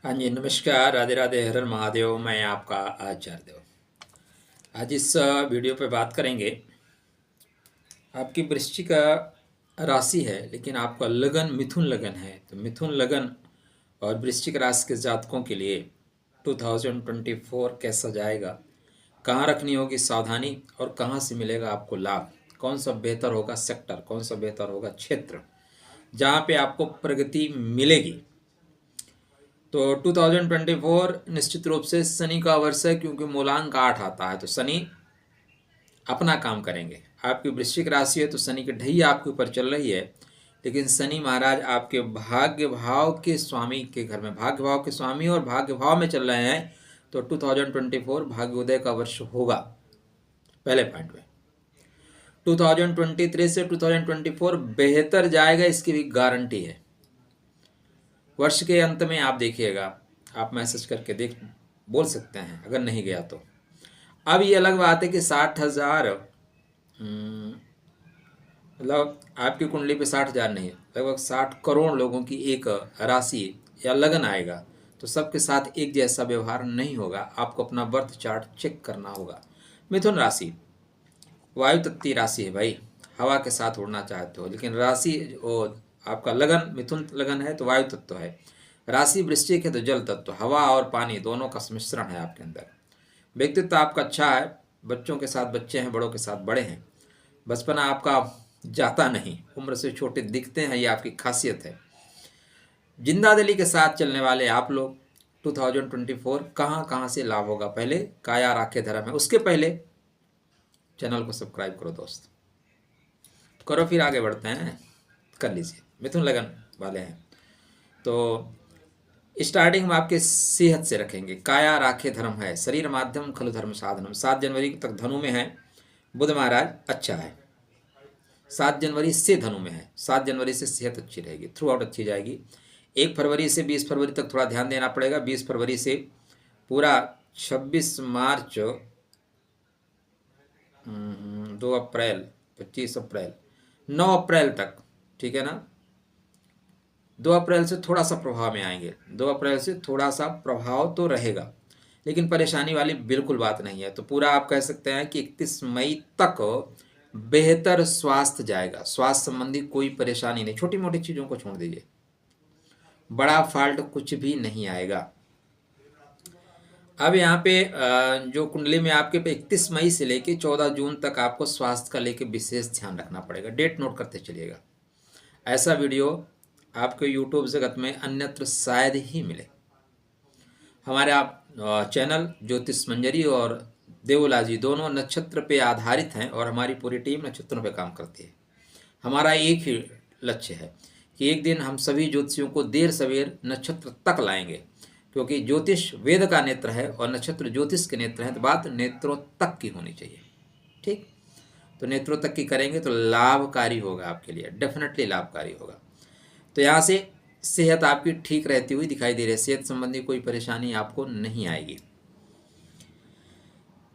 हाँ जी, नमस्कार, राधे राधे, हर हर महादेव। मैं आपका आचार्य देव। आज इस वीडियो पे बात करेंगे। आपकी वृश्चिक राशि है, लेकिन आपका लगन मिथुन लगन है। तो मिथुन लगन और वृश्चिक राशि के जातकों के लिए 2024 कैसा जाएगा, कहाँ रखनी होगी सावधानी और कहाँ से मिलेगा आपको लाभ, कौन सा बेहतर होगा सेक्टर, कौन सा बेहतर होगा क्षेत्र जहाँ पे आपको प्रगति मिलेगी। तो 2024 निश्चित रूप से शनि का वर्ष है, क्योंकि मूलांक 8 आता है। तो शनि अपना काम करेंगे। आपकी वृश्चिक राशि है तो शनि की ढैया आपके ऊपर चल रही है, लेकिन शनि महाराज आपके भाग्य भाव के स्वामी के घर में, भाग्य भाव के स्वामी और भाग्य भाव में चल रहे हैं। तो 2024 भाग्योदय का वर्ष होगा। पहले पॉइंट में 2023 से 2024 बेहतर जाएगा, इसकी भी गारंटी है। वर्ष के अंत में आप देखिएगा, आप मैसेज करके देख बोल सकते हैं अगर नहीं गया तो। अब ये अलग बात है कि 60,000 मतलब आपकी कुंडली पे 60,000 नहीं, लगभग 60 करोड़ लोगों की एक राशि या लगन आएगा। तो सबके साथ एक जैसा व्यवहार नहीं होगा। आपको अपना बर्थ चार्ट चेक करना होगा। मिथुन राशि वायु तत्व राशि है भाई, हवा के साथ उड़ना चाहते हो, लेकिन राशि और आपका लगन मिथुन लगन है तो वायु तत्व है। राशि वृश्चिक है तो जल तत्व, हवा और पानी दोनों का सम्मिश्रण है आपके अंदर। व्यक्तित्व आपका अच्छा है, बच्चों के साथ बच्चे हैं, बड़ों के साथ बड़े हैं। बचपना आपका जाता नहीं, उम्र से छोटे दिखते हैं, ये आपकी खासियत है। जिंदा दिली के साथ चलने वाले आप लोग 2024 कहाँ कहाँ से लाभ होगा, पहले काया राखे धर्म है। उसके पहले चैनल को सब्सक्राइब करो दोस्त, करो फिर आगे बढ़ते हैं। कर लीजिए। मिथुन लगन वाले हैं तो स्टार्टिंग में आपके सेहत से रखेंगे। काया राखे धर्म है, शरीर माध्यम खलु धर्म साधनम। 7 जनवरी तक धनु में है, बुध महाराज अच्छा है। 7 जनवरी से धनु में है, 7 जनवरी से सेहत अच्छी रहेगी, थ्रू आउट अच्छी जाएगी। 1 फरवरी से 20 फरवरी तक थोड़ा ध्यान देना पड़ेगा। 20 फरवरी से पूरा 26 मार्च, 2 अप्रैल, 25 अप्रैल, 9 अप्रैल तक, ठीक है ना। 2 अप्रैल से थोड़ा सा प्रभाव में आएंगे। 2 अप्रैल से थोड़ा सा प्रभाव तो रहेगा, लेकिन परेशानी वाली बिल्कुल बात नहीं है। तो पूरा आप कह सकते हैं कि 31 मई तक बेहतर स्वास्थ्य जाएगा। स्वास्थ्य संबंधी कोई परेशानी नहीं, छोटी मोटी चीज़ों को छोड़ दीजिए, बड़ा फॉल्ट कुछ भी नहीं आएगा। अब यहाँ पे जो कुंडली में आपके पे 31 मई से लेके 14 जून तक आपको स्वास्थ्य का लेके विशेष ध्यान रखना पड़ेगा। डेट नोट करते चलिएगा। ऐसा वीडियो आपके यूट्यूब जगत में अन्यत्र शायद ही मिले। हमारे आप चैनल ज्योतिष मंजरी और देवला जी दोनों नक्षत्र पे आधारित हैं, और हमारी पूरी टीम नक्षत्रों पे काम करती है। हमारा एक ही लक्ष्य है कि एक दिन हम सभी ज्योतिषियों को देर सवेर नक्षत्र तक लाएंगे, क्योंकि ज्योतिष वेद का नेत्र है और नक्षत्र ज्योतिष के नेत्र हैं। तो बात नेत्रों तक की होनी चाहिए, ठीक। तो नेत्रों तक की करेंगे तो लाभकारी होगा आपके लिए, डेफिनेटली लाभकारी होगा। तो यहाँ से सेहत आपकी ठीक रहती हुई दिखाई दे रही है। सेहत संबंधी कोई परेशानी आपको नहीं आएगी।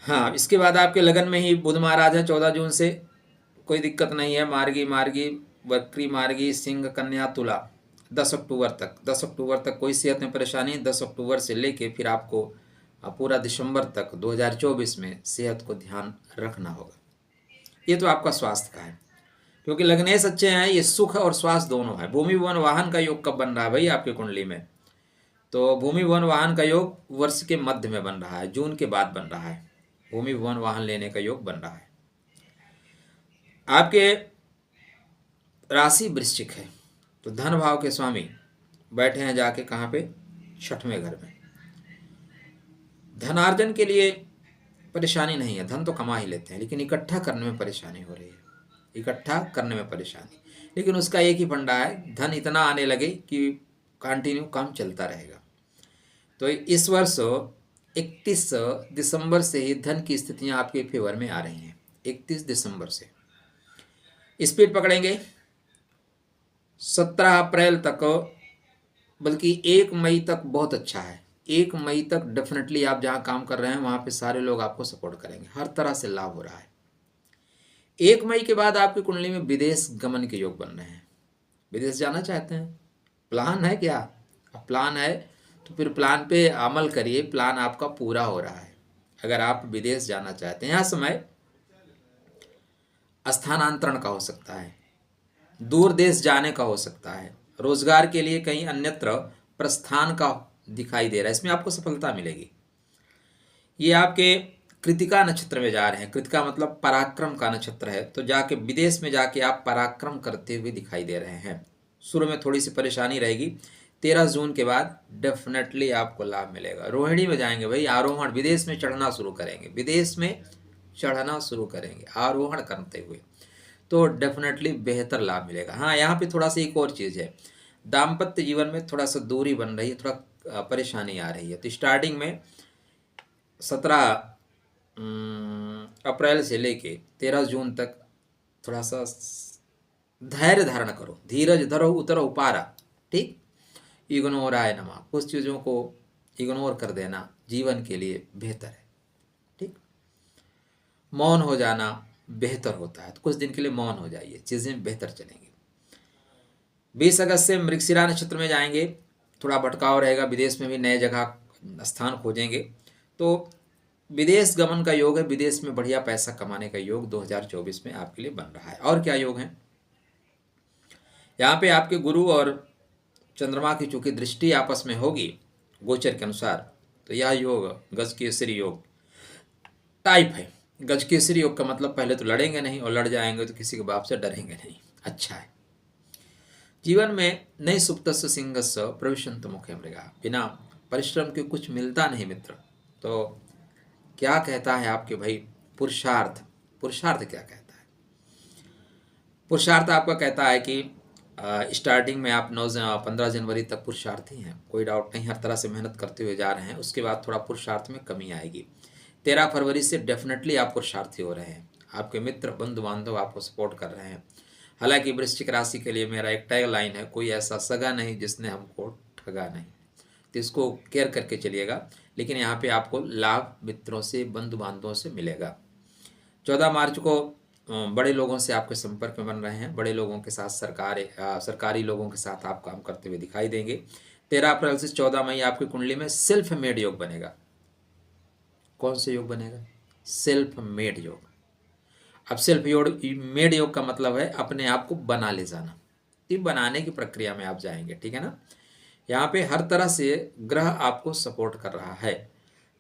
हाँ, इसके बाद आपके लगन में ही बुध महाराज है 14 जून से, कोई दिक्कत नहीं है। मार्गी मार्गी वक्री मार्गी सिंह कन्या तुला 10 अक्टूबर तक, 10 अक्टूबर तक कोई सेहत में परेशानी। 10 अक्टूबर से लेके फिर आपको पूरा दिसंबर तक 2024 में सेहत को ध्यान रखना होगा। ये तो आपका स्वास्थ्य का है, क्योंकि लग्नेश अच्छे हैं, ये सुख और स्वास्थ्य दोनों है। भूमि भवन वाहन का योग कब बन रहा है भाई आपकी कुंडली में? तो भूमि भवन वाहन का योग वर्ष के मध्य में बन रहा है, जून के बाद बन रहा है। भूमि भवन वाहन लेने का योग बन रहा है। आपके राशि वृश्चिक है तो धन भाव के स्वामी बैठे हैं जाके कहाँ पे? 6वें घर में। धनार्जन के लिए परेशानी नहीं है, धन तो कमा ही लेते हैं, लेकिन इकट्ठा करने में परेशानी हो रही है। इकट्ठा करने में परेशानी, लेकिन उसका एक ही फंडा है, धन इतना आने लगे कि कंटिन्यू काम चलता रहेगा। तो इस वर्ष 31 दिसंबर से ही धन की स्थितियां आपके फेवर में आ रही हैं। 31 दिसंबर से स्पीड पकड़ेंगे 17 अप्रैल तक, बल्कि 1 मई तक बहुत अच्छा है। 1 मई तक डेफिनेटली आप जहाँ काम कर रहे हैं वहाँ पे सारे लोग आपको सपोर्ट करेंगे, हर तरह से लाभ हो रहा है। 1 मई के बाद आपकी कुंडली में विदेश गमन के योग बन रहे हैं। विदेश जाना चाहते हैं, प्लान है क्या? प्लान है तो फिर प्लान पे अमल करिए, प्लान आपका पूरा हो रहा है। अगर आप विदेश जाना चाहते हैं, यह समय स्थानांतरण का हो सकता है, दूर देश जाने का हो सकता है, रोजगार के लिए कहीं अन्यत्र प्रस्थान का दिखाई दे रहा है, इसमें आपको सफलता मिलेगी। ये आपके कृतिका नक्षत्र में जा रहे हैं, कृतिका मतलब पराक्रम का नक्षत्र है, तो जाके विदेश में जाके आप पराक्रम करते हुए दिखाई दे रहे हैं। शुरू में थोड़ी सी परेशानी रहेगी, 13 जून के बाद डेफिनेटली आपको लाभ मिलेगा। रोहिणी में जाएंगे भाई, आरोहण, विदेश में चढ़ना शुरू करेंगे, विदेश में चढ़ना शुरू करेंगे आरोहण करते हुए, तो डेफिनेटली बेहतर लाभ मिलेगा। हाँ, यहाँ पे थोड़ा सा एक और चीज़ है, दाम्पत्य जीवन में थोड़ा सा दूरी बन रही है, थोड़ा परेशानी आ रही है। तो स्टार्टिंग में 17 अप्रैल से लेके 13 जून तक थोड़ा सा धैर्य धारण करो, धीरज धरो, उतरो उपारा, ठीक। इग्नोर आए नमा, कुछ चीज़ों को इग्नोर कर देना जीवन के लिए बेहतर है, ठीक। मौन हो जाना बेहतर होता है, तो कुछ दिन के लिए मौन हो जाइए, चीज़ें बेहतर चलेंगी। 20 अगस्त से मृगशिरा नक्षत्र में जाएंगे, थोड़ा भटकाव रहेगा, विदेश में भी नए जगह स्थान खोजेंगे, तो विदेश गमन का योग है, विदेश में बढ़िया पैसा कमाने का योग 2024 में आपके लिए बन रहा है। और क्या योग है, यहाँ पे आपके गुरु और चंद्रमा की चूंकि दृष्टि आपस में होगी गोचर के अनुसार, तो यह योग गज केसरी योग टाइप है। गज केसरी योग का मतलब पहले तो लड़ेंगे नहीं, और लड़ जाएंगे तो किसी के बाप से डरेंगे नहीं, अच्छा है। जीवन में नई सुप्तस्य सिंहस्य प्रविशंत मुखे मृगा, बिना परिश्रम के कुछ मिलता नहीं मित्र। तो क्या कहता है आपके भाई पुरुषार्थ, पुरुषार्थ क्या कहता है, पुरुषार्थ आपका कहता है कि स्टार्टिंग में आप 15 जनवरी तक पुरुषार्थी हैं, कोई डाउट नहीं, हर तरह से मेहनत करते हुए जा रहे हैं। उसके बाद थोड़ा पुरुषार्थ में कमी आएगी। 13 फरवरी से डेफिनेटली आप पुरुषार्थी हो रहे हैं, आपके मित्र बंधु बांधव आपको सपोर्ट कर रहे हैं। हालांकि वृश्चिक राशि के लिए मेरा एक टैग लाइन है, कोई ऐसा सगा नहीं जिसने हमको ठगा नहीं, तो इसको केयर करके चलिएगा। लेकिन यहाँ पे आपको लाभ मित्रों से, बंधु बांधवों से मिलेगा। 14 मार्च को बड़े लोगों से आपके संपर्क में बन रहे हैं, बड़े लोगों के साथ, सरकारी लोगों के साथ आप काम करते हुए दिखाई देंगे। 13 अप्रैल से 14 मई आपकी कुंडली में सेल्फ मेड योग बनेगा। कौन से योग बनेगा, सेल्फ मेड योग। अब सेल्फ मेड योग का मतलब है अपने आप को बना ले जाना, तो बनाने की प्रक्रिया में आप जाएंगे, ठीक है ना। यहाँ पे हर तरह से ग्रह आपको सपोर्ट कर रहा है।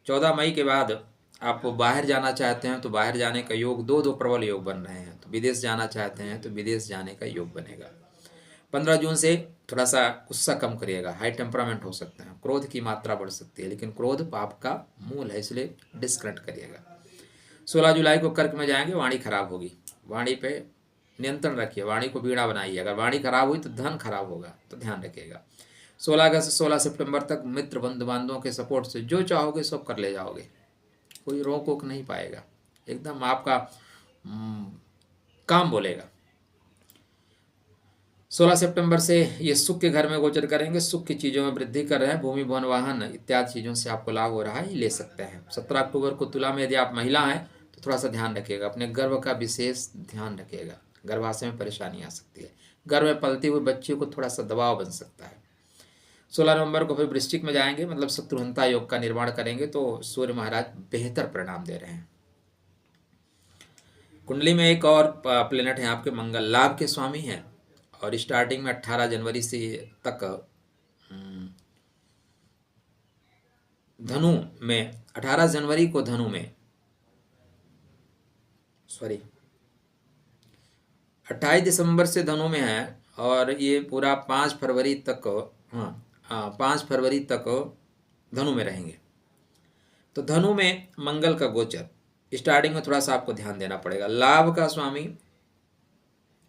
14 मई के बाद आप बाहर जाना चाहते हैं तो बाहर जाने का योग, दो प्रबल योग बन रहे हैं। तो विदेश जाना चाहते हैं तो विदेश जाने का योग बनेगा। 15 जून से थोड़ा सा गुस्सा कम करिएगा, हाई टेम्परामेंट हो सकते हैं, क्रोध की मात्रा बढ़ सकती है, लेकिन क्रोध पाप का मूल है, इसलिए डिस्कनेक्ट करिएगा। 16 जुलाई को कर्क में जाएंगे, वाणी खराब होगी, वाणी पे नियंत्रण रखिए, वाणी को बीड़ा बनाइए। अगर वाणी खराब हुई तो धन खराब होगा, तो ध्यान रखिएगा। 16 अगस्त से 16 सितंबर तक मित्र बंधु बांधवों के सपोर्ट से जो चाहोगे सब कर ले जाओगे, कोई रोक वोक नहीं पाएगा, एकदम आपका काम बोलेगा। 16 सितंबर से ये सुख के घर में गोचर करेंगे, सुख की चीज़ों में वृद्धि कर रहे हैं, भूमि भवन वाहन इत्यादि चीज़ों से आपको लाभ हो रहा है, ये ले सकते हैं। 17 अक्टूबर को तुला में यदि आप महिला हैं तो थोड़ा सा ध्यान रखिएगा, अपने गर्भ का विशेष ध्यान रखिएगा, गर्भाशय में परेशानी आ सकती है, गर्भ में पलती हुई बच्ची को थोड़ा सा दबाव बन सकता है। 16 नवंबर को फिर वृश्चिक में जाएंगे, मतलब शत्रुहंता योग का निर्माण करेंगे, तो सूर्य महाराज बेहतर परिणाम दे रहे हैं। कुंडली में एक और प्लेनेट है आपके मंगल, लाभ के स्वामी हैं, और स्टार्टिंग में 18 जनवरी से तक धनु में, 18 जनवरी को धनु में, 28 दिसंबर से धनु में है, और ये पूरा 5 फरवरी तक, 5 फरवरी तक धनु में रहेंगे। तो धनु में मंगल का गोचर, स्टार्टिंग में थोड़ा सा आपको ध्यान देना पड़ेगा। लाभ का स्वामी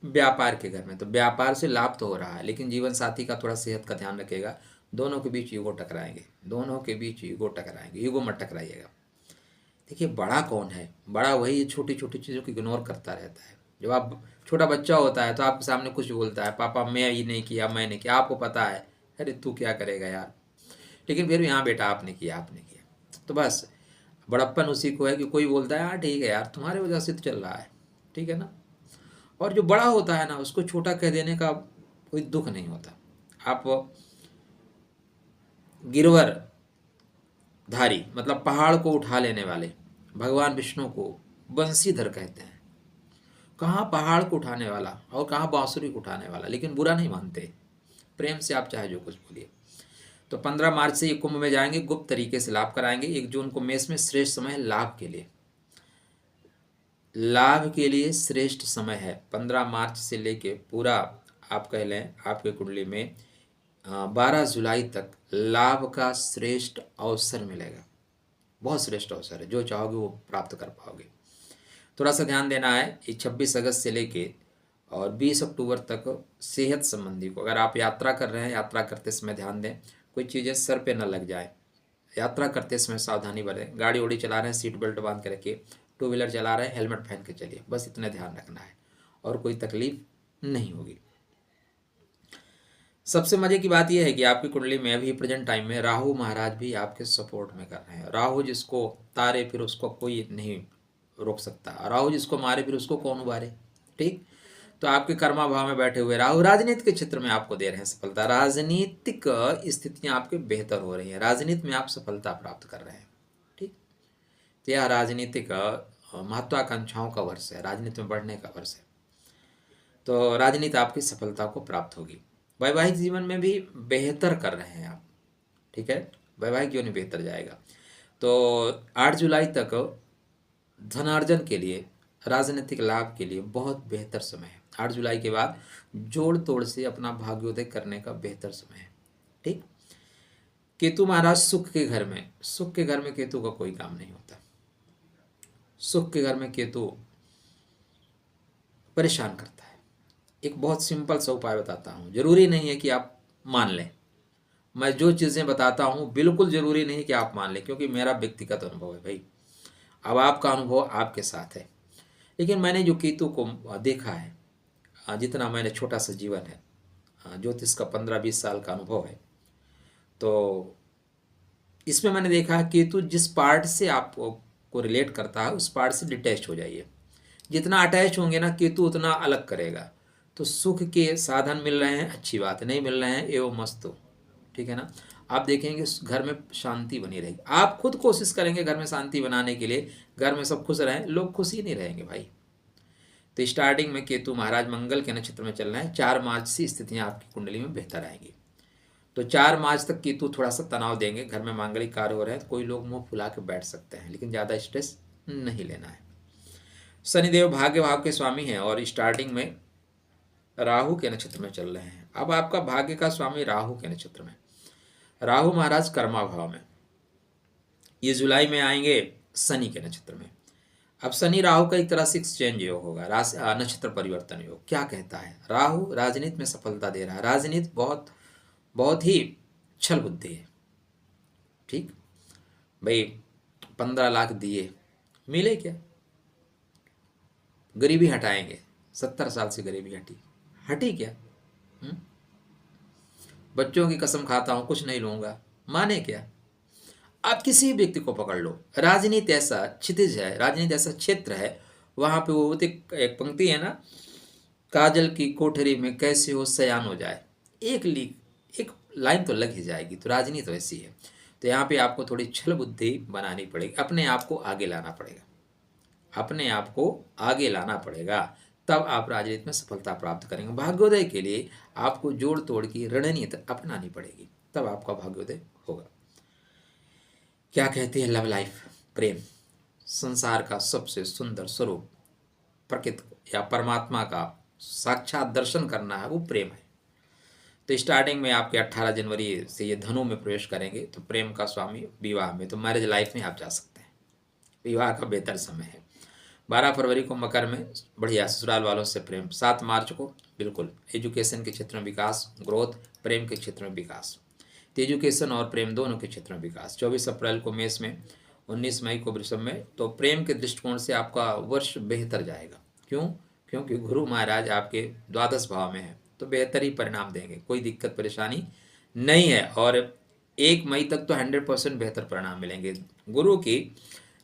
व्यापार के घर में, तो व्यापार से लाभ तो हो रहा है, लेकिन जीवन साथी का थोड़ा सेहत का ध्यान रखिएगा, दोनों के बीच ईगो टकराएंगे, दोनों के बीच ईगो टकराएंगे, ईगो मत टकराइएगा। देखिए बड़ा कौन है, बड़ा वही छोटी छोटी चीज़ों को इग्नोर करता रहता है। जब आप छोटा बच्चा होता है तो आपके सामने कुछ बोलता है, पापा मैं ये नहीं किया, मैंने किया, आपको पता है अरे तू क्या करेगा यार, लेकिन फिर भी हाँ बेटा आपने किया, आपने किया। तो बस बड़प्पन उसी को है कि कोई बोलता है हाँ ठीक है यार तुम्हारे वजह से तो चल रहा है, ठीक है ना। और जो बड़ा होता है ना उसको छोटा कह देने का कोई दुख नहीं होता। आप गिरवर धारी मतलब पहाड़ को उठा लेने वाले भगवान विष्णु को बंसीधर कहते हैं। कहाँ पहाड़ को उठाने वाला और कहाँ बांसुरी को उठाने वाला, लेकिन बुरा नहीं मानते, प्रेम से आप चाहे जो कुछ बोलिए। तो 15 मार्च से ये कुंभ में जाएंगे, गुप्त तरीके से लाभ कराएंगे। 1 जून को मेष में श्रेष्ठ समय है लाभ के लिए, लाभ के लिए श्रेष्ठ समय है। 15 मार्च से लेके पूरा आप कह लें आपके कुंडली में 12 जुलाई तक लाभ का श्रेष्ठ अवसर मिलेगा, बहुत श्रेष्ठ अवसर है, जो चाहोगे वो प्राप्त कर पाओगे। थोड़ा सा ध्यान देना है, ये 26 अगस्त से लेके और 20 अक्टूबर तक सेहत संबंधी को, अगर आप यात्रा कर रहे हैं, यात्रा करते समय ध्यान दें कोई चीज़ें सर पे न लग जाए, यात्रा करते समय सावधानी बरतें, गाड़ी उड़ी चला रहे हैं सीट बेल्ट बांध के रखिए, 2 व्हीलर चला रहे हैं हेलमेट पहन के चलिए, बस इतना ध्यान रखना है और कोई तकलीफ नहीं होगी। सबसे मजे की बात यह है कि आपकी कुंडली में अभी प्रेजेंट टाइम में राहु महाराज भी आपके सपोर्ट में कर रहे हैं। राहु जिसको तारे फिर उसको कोई नहीं रोक सकता, राहु जिसको मारे फिर उसको कौन उबारे। ठीक, तो आपके कर्मा भाव में बैठे हुए राहु राजनीति के क्षेत्र में आपको दे रहे हैं सफलता, राजनीतिक स्थितियां आपके बेहतर हो रही हैं, राजनीति में आप सफलता प्राप्त कर रहे हैं। ठीक, तो यह राजनीतिक महत्वाकांक्षाओं का वर्ष है, राजनीति में बढ़ने का वर्ष है, तो राजनीति आपकी सफलता को प्राप्त होगी। वैवाहिक जीवन में भी बेहतर कर रहे हैं आप, ठीक है, वैवाहिक जीवन बेहतर जाएगा। तो 8 जुलाई तक धनार्जन के लिए, राजनीतिक लाभ के लिए बहुत बेहतर समय है। 8 जुलाई के बाद जोड़ तोड़ से अपना भाग्योदय करने का बेहतर समय है। ठीक, केतु महाराज सुख के घर में, सुख के घर में केतु का कोई काम नहीं होता, सुख के घर में केतु परेशान करता है। एक बहुत सिंपल सा उपाय बताता हूँ, जरूरी नहीं है कि आप मान लें, मैं जो चीज़ें बताता हूँ बिल्कुल ज़रूरी नहीं कि आप मान लें, क्योंकि मेरा व्यक्तिगत अनुभव है भाई, अब आपका अनुभव आपके साथ है। लेकिन मैंने जो केतु को देखा है, जितना मैंने छोटा सा जीवन है, ज्योतिष का 15-20 साल का अनुभव है, तो इसमें मैंने देखा केतु जिस पार्ट से आपको रिलेट करता है उस पार्ट से डिटैच हो जाइए। जितना अटैच होंगे ना केतु उतना अलग करेगा। तो सुख के साधन मिल रहे हैं अच्छी बात है, नहीं मिल रहे हैं एवं मस्त हो, ठीक है ना। आप देखेंगे घर में शांति बनी रहेगी, आप खुद कोशिश करेंगे घर में शांति बनाने के लिए, घर में सब खुश रहें, लोग खुश ही नहीं रहेंगे भाई। तो स्टार्टिंग में केतु महाराज मंगल के नक्षत्र में चल रहे हैं, 4 मार्च से स्थितियां आपकी कुंडली में बेहतर आएंगी। तो 4 मार्च तक केतु थोड़ा सा तनाव देंगे, घर में मांगलिक कार्य हो रहे हैं, तो कोई लोग मुंह फुला के बैठ सकते हैं, लेकिन ज़्यादा स्ट्रेस नहीं लेना है। शनिदेव भाग्य भाव के स्वामी हैं और स्टार्टिंग में राहु के नक्षत्र में चल रहे हैं। अब आपका भाग्य का स्वामी राहु के नक्षत्र में, राहु महाराज कर्मा भाव में, ये जुलाई में आएंगे शनि के नक्षत्र में। अब शनि राहु का एक तरह से एक्सचेंज योग होगा, नक्षत्र परिवर्तन योग। क्या कहता है, राहु राजनीति में सफलता दे रहा है, राजनीति बहुत बहुत ही छल बुद्धि है। ठीक भाई, 15 लाख दिए मिले क्या, गरीबी हटाएंगे, 70 साल से गरीबी हटी क्या? बच्चों की कसम खाता हूं कुछ नहीं लूंगा, माने क्या? आप किसी व्यक्ति को पकड़ लो, राजनीति ऐसा क्षितिज है, राजनीति ऐसा क्षेत्र है, वहां पे वो एक पंक्ति है ना, काजल की कोठरी में कैसे हो सयान हो जाए, एक लाइन तो लग ही जाएगी। तो राजनीति तो ऐसी है। तो यहाँ पे आपको थोड़ी छल बुद्धि बनानी पड़ेगी, अपने आप को आगे लाना पड़ेगा, अपने आप को आगे लाना पड़ेगा, तब आप राजनीति में सफलता प्राप्त करेंगे। भाग्योदय के लिए आपको जोड़ तोड़ की रणनीति अपनानी पड़ेगी, तब आपका भाग्योदय होगा। क्या कहते हैं लव लाइफ, प्रेम संसार का सबसे सुंदर स्वरूप, प्रकृति या परमात्मा का साक्षात दर्शन करना है, वो प्रेम है। तो स्टार्टिंग में आपके 18 जनवरी से ये धनु में प्रवेश करेंगे, तो प्रेम का स्वामी विवाह में, तो मैरिज लाइफ में आप जा सकते हैं, विवाह का बेहतर समय है। 12 फरवरी को मकर में बढ़िया ससुराल वालों से प्रेम, 7 मार्च को बिल्कुल एजुकेशन के क्षेत्र में विकास, ग्रोथ, प्रेम के क्षेत्र में विकास, तो एजुकेशन और प्रेम दोनों के क्षेत्र में विकास। 24 अप्रैल को मेष में, 19 मई को वृषभ में, तो प्रेम के दृष्टिकोण से आपका वर्ष बेहतर जाएगा। क्यों? क्योंकि गुरु महाराज आपके द्वादश भाव में है, तो बेहतर ही परिणाम देंगे, कोई दिक्कत परेशानी नहीं है। और 1 मई तक तो 100% बेहतर परिणाम मिलेंगे। गुरु की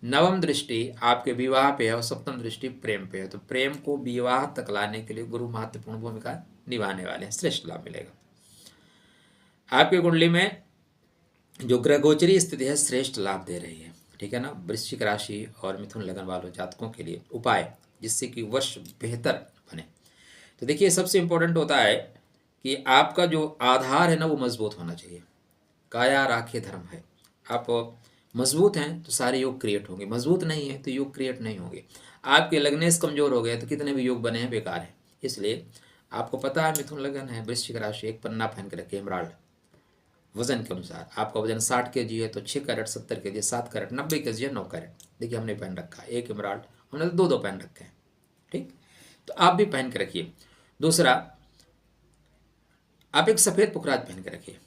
नवम दृष्टि आपके विवाह पे है और सप्तम दृष्टि प्रेम पे है, तो प्रेम को विवाह तक लाने के लिए गुरु महत्वपूर्ण भूमिका निभाने वाले हैं, श्रेष्ठ लाभ मिलेगा। आपकी कुंडली में जो ग्रह गोचरी स्थिति है श्रेष्ठ लाभ दे रही है, ठीक है ना। वृश्चिक राशि और मिथुन लगन वालों जातकों के लिए उपाय जिससे कि वर्ष बेहतर बने। तो देखिए सबसे इम्पोर्टेंट होता है कि आपका जो आधार है ना वो मजबूत होना चाहिए। काया राखे धर्म है। आप मजबूत हैं तो सारे योग क्रिएट होंगे, मजबूत नहीं है तो योग क्रिएट नहीं होंगे। आपके लगनेस कमजोर हो गए तो कितने भी योग बने हैं बेकार है। इसलिए आपको पता है मिथुन लगन है, वृश्चिक राशि, एक पन्ना पहन के रखिए एमराल्ड वजन के अनुसार। आपका वजन 60 kg है तो 6 कैरेट, 70 kg, 7 कैरेट, 90 kg है 9 कैरेट। देखिए हमने पहन रखा है एक एमराल्ड, हमने तो दो दो पहन रखे हैं, ठीक। तो आप भी पहन के रखिए। दूसरा, आप एक सफ़ेद पुखराज पहन के रखिए,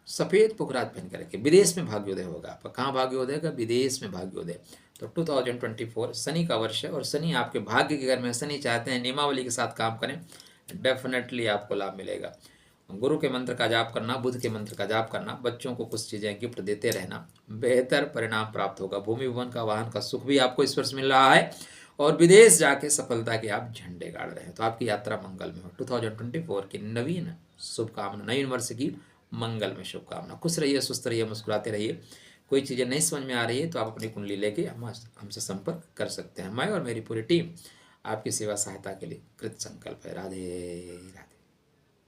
सफ़ेद पुखराज पहन के रखिए। विदेश में भाग्योदय होगा आपका। कहाँ भाग्योदय का? विदेश में भाग्योदय। तो 2024 शनि का वर्ष है और शनि आपके भाग्य के घर में। शनि चाहते हैं नियमावली के साथ काम करें, डेफिनेटली आपको लाभ मिलेगा। गुरु के मंत्र का जाप करना, बुध के मंत्र का जाप करना, बच्चों को कुछ चीज़ें गिफ्ट देते रहना, बेहतर परिणाम प्राप्त होगा। भूमि भवन का वाहन का सुख भी आपको इस वर्ष मिल रहा है और विदेश जाके सफलता के आप झंडे गाड़ रहे हैं। तो आपकी यात्रा मंगल में हो। 2024 की नवीन शुभकामना, नवीन वर्ष की मंगल में शुभकामना। खुश रहिए, सुस्त रहिए, मुस्कुराते रहिए। कोई चीज़ें नहीं समझ में आ रही है तो आप अपनी कुंडली लेके हमसे संपर्क कर सकते हैं। मैं और मेरी पूरी टीम आपकी सेवा सहायता के लिए कृत संकल्प है। राधे राधे।